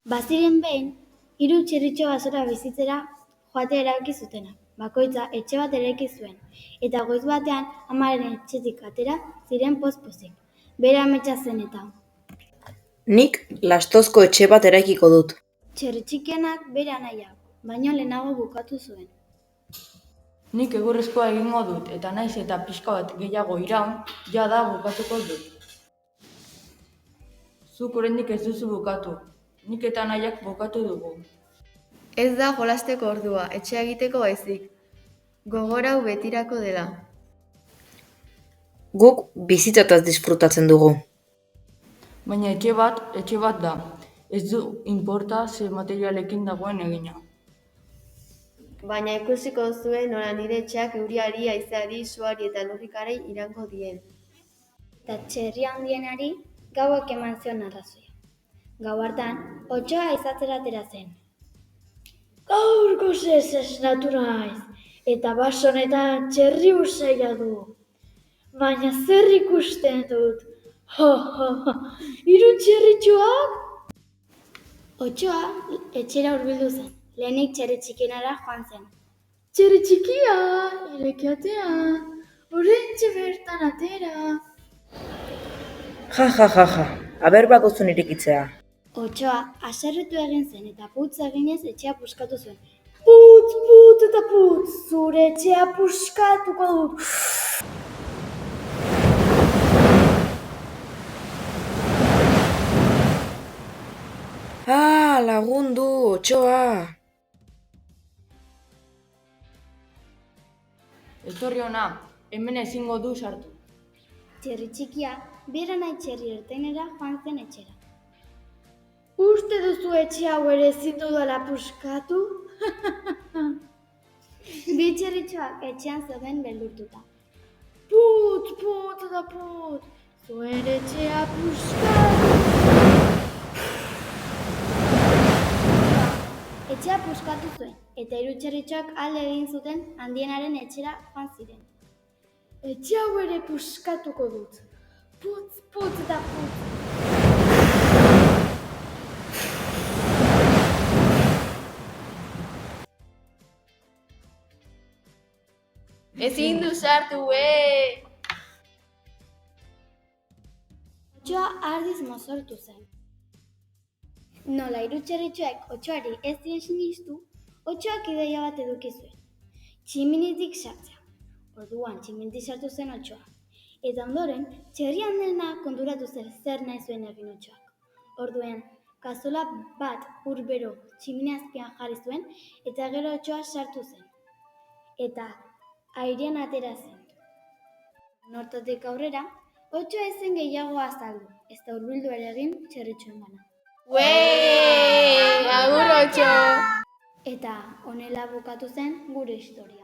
Baziren behin, 3 txerritxo basora bizitzera joatea erabaki zutenak. Bakoitza etxe bat eraiki zuen, eta goiz batean amaren etxetik atera ziren poz-pozik. Bere ametsa zen eta. Nik lastozko etxe bat eraikiko dut. Txerri txikienak bere anaia, baino lehenago bukatu zuen. Nik egurrezkoa egingo dut, eta naiz eta pixka bat gehiago iraun, jada bukatuko dut. Zuk oraindik ez duzu bukatu, nik eta nahiak bukatu dugu. Ez da jolasteko ordua, etxea egiteko baizik. Gogorau betirako dela. Guk bizitzataz disfrutatzen dugu. Baina etxe bat da. Ez du inporta ze materialekin dagoen egina. Baina ikusiko zuen nola nire etxeak euriari, haizeari, suari eta lurrikarei irango dien. Eta txerri handienari gauak eman zion arrazoia. Gau hartan, otsoa izatzera atera zen. Gaur gozez esnatu naiz, eta baso honetan txerri usaila du. Baina zer ikusten dut? 3 txerritxoak? Otsoa etxera hurbildu zen, lehenik txerri txikienara joan zen. Txerri txikia, ireki atea, oraintxe bertan atera. Ja, aber baduzun irekitzea. Otsoa haserretu egin zen eta putz eginez etxea puskatu zuen. Putz eta putz, zure etxea puskatuko dut. Lagundu, otsoa! Etorri hona, hemen ezingo du sartu. Txerri txikia, bera nahi txerri ertainera joan zen etxera. Uste duzu etxe hau ere ezin dudala puskatu? Bi txerritxoak etxean zeuden beldurtuta. Putz eta putz, zuen etxea puskatu! Etxea puskatu zuen, eta 3 txerritxoak alde egin zuten handienaren etxera joan ziren. Etxe hau ere puskatuko dut. Putz eta putz. Ezin du sartu, Otsoa ardiz mozortu zen. Nola 3 txerritxoek otsoari ez ziren sinistu, otsoak ideia bat eduki zuen. Tximinitik sartzea. Orduan tximinitik sartu zen otsoa. Eta ondoren, txerri handiena konturatu zer nahi zuen egin otsoak. Orduan, kazola bat ur bero tximini azpian jarri zuen eta gero otsoa sartu zen. Eta airean atera zen. Hortatik aurrera, otsoa ez zen gehiago azaldu, ez da hurbildu ere egin txerritxoen gana. Agur otso! Eta honela bukatu zen gure historia.